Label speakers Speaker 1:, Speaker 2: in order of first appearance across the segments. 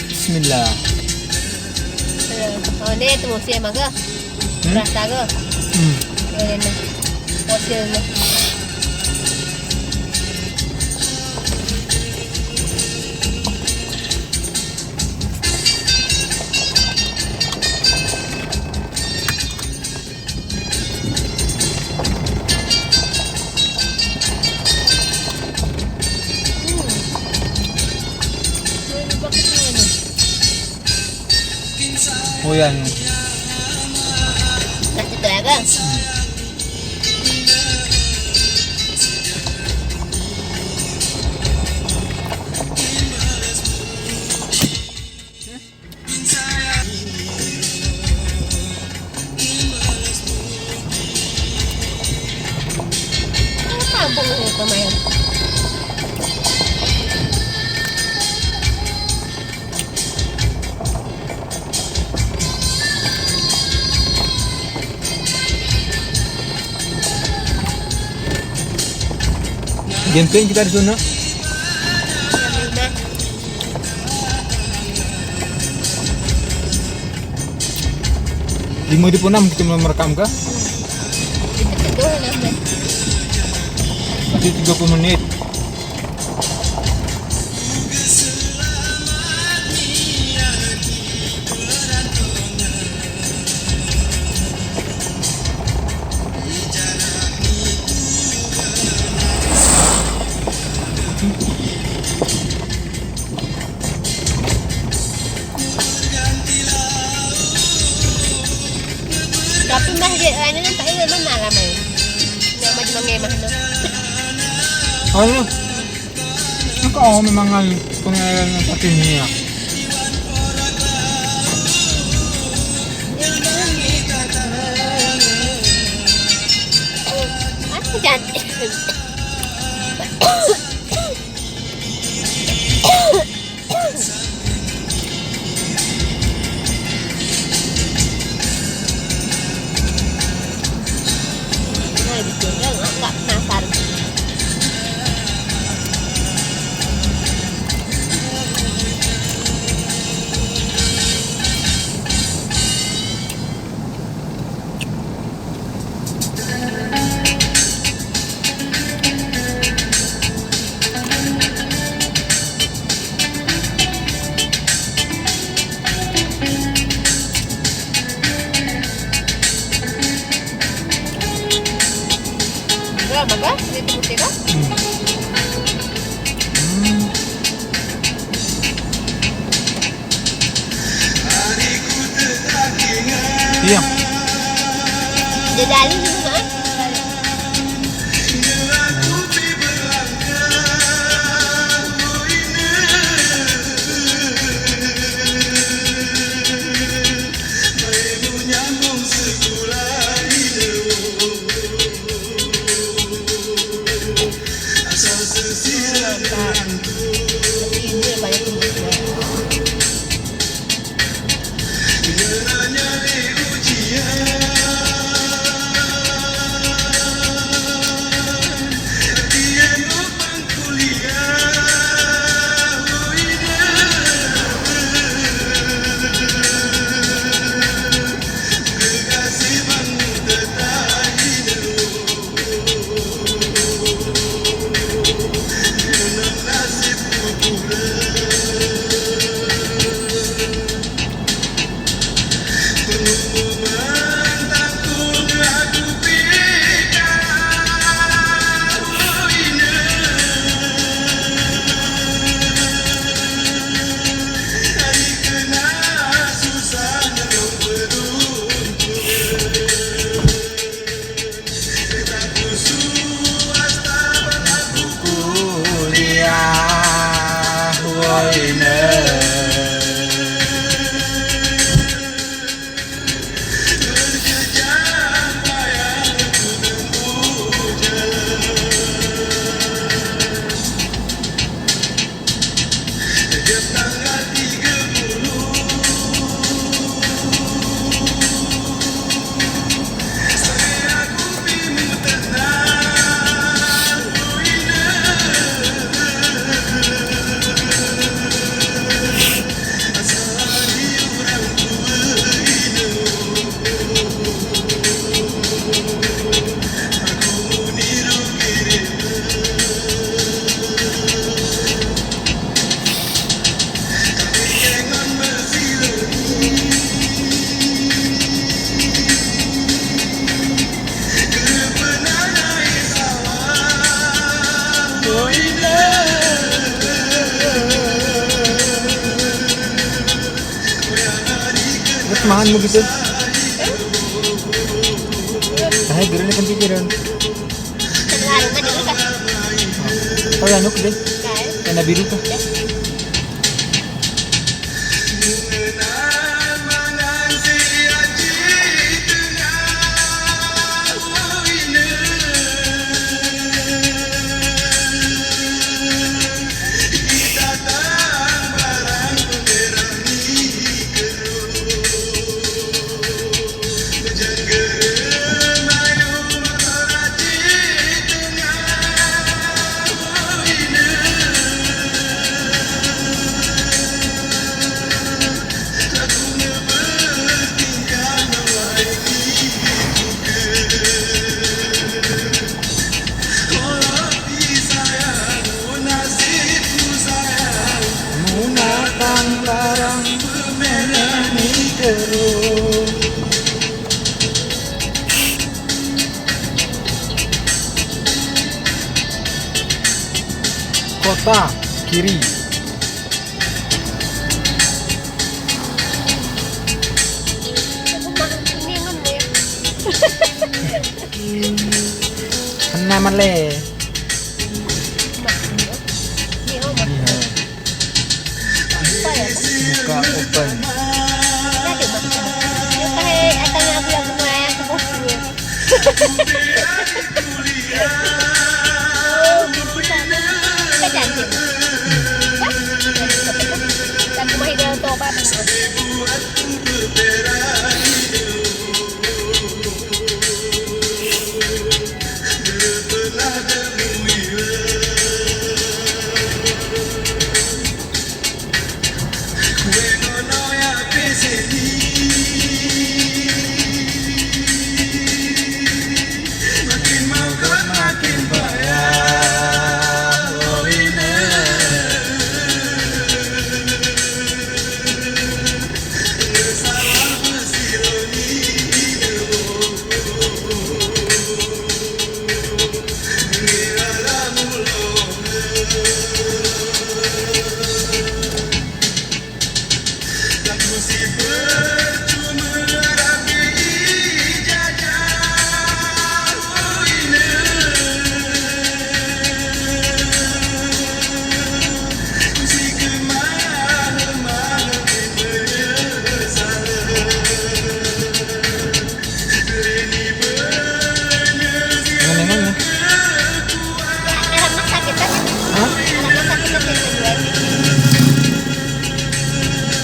Speaker 1: Bismillah.
Speaker 2: Oh ni tu musim maga. Rasa ke? Ini na. Musim na.
Speaker 1: Oh yan.
Speaker 2: Nasi talaga. Apa bunga ito mayan?
Speaker 1: Campaign kita di sana. Lima di enam kita mulai merekam kah? Masih 30 menit.
Speaker 2: Tapi mah dia ini kan tak ingin mana lah main. Nak macam mengemah tu.
Speaker 1: Ano? Ako memang ay pangalan ng patinya.
Speaker 2: Aku cantik. Enggak penasaran. Berapa kah? Itu putih kah?
Speaker 1: Iya.
Speaker 2: Dia dari juga. Ini banyak tumbuknya.
Speaker 1: semangat mo gitu. Ay, gano'n na kang pikiran.
Speaker 2: Naglalaro ka dito ka.
Speaker 1: Oh, ano ko din?
Speaker 2: Kaya?
Speaker 1: Kaya nabiru ka. Kota kiri.
Speaker 2: Ningon mo yan.
Speaker 1: Naman le.
Speaker 2: Hindi ako ba? Paya ka?
Speaker 1: Buka open.
Speaker 2: Dati ba? Yung kahit at ang labi-labi mo ay ako po. Oh, hindi pa na. Kita dyan, Jim. Ba? Sabi ko mahiga yung toka.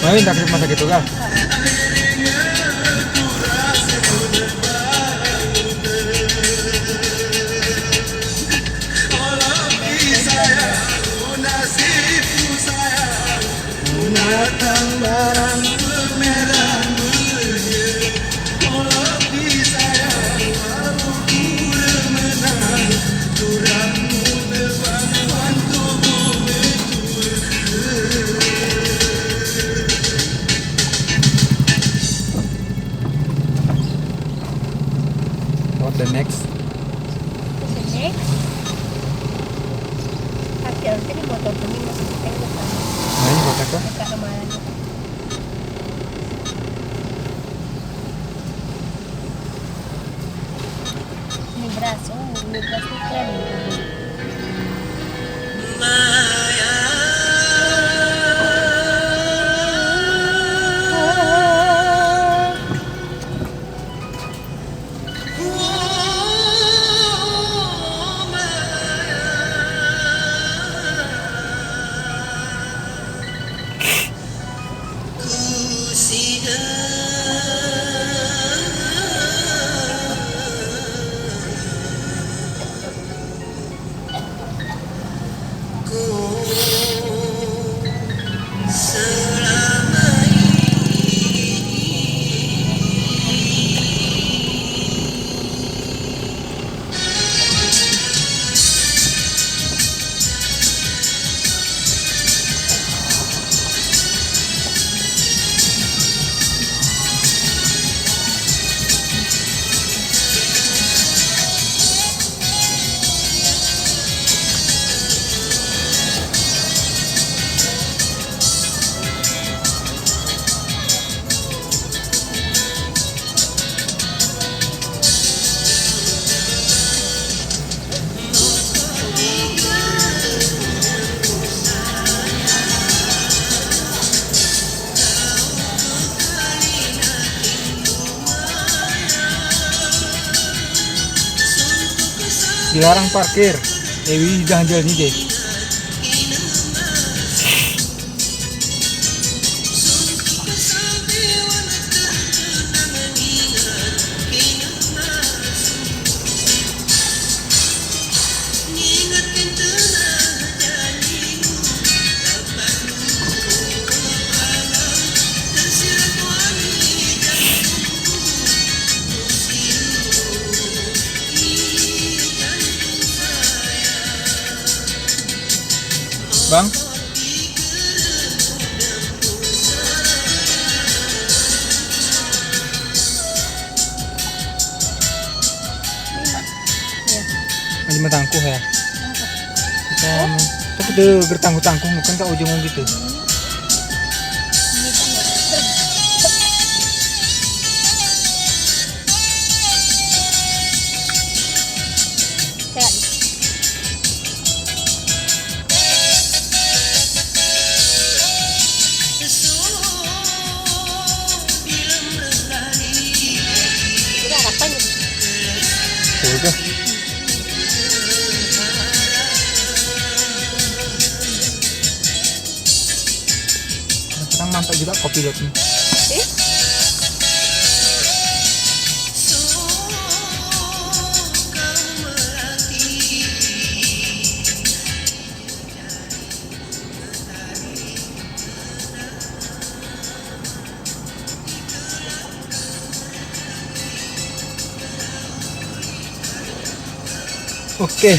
Speaker 1: Ngayon, takip masakit ka. What the next?
Speaker 2: Next. After, tadi motor kami masuk ke sana.
Speaker 1: Ngayon, kota ka?
Speaker 2: Nagkakamalan ako. Ini braso, ini braso keren.
Speaker 1: Dilarang parkir. Dewi jangan jalan ini deh. Bang,
Speaker 2: Iya.
Speaker 1: lima tangkuh ya. Kita tapi tuh bertangguh-tangguh bukan tak ujung gitu.
Speaker 2: Ini kan kayak jadi harapan
Speaker 1: Tuh udah. Sekarang mantap juga kopi pilotnya.
Speaker 2: eh
Speaker 1: Oke.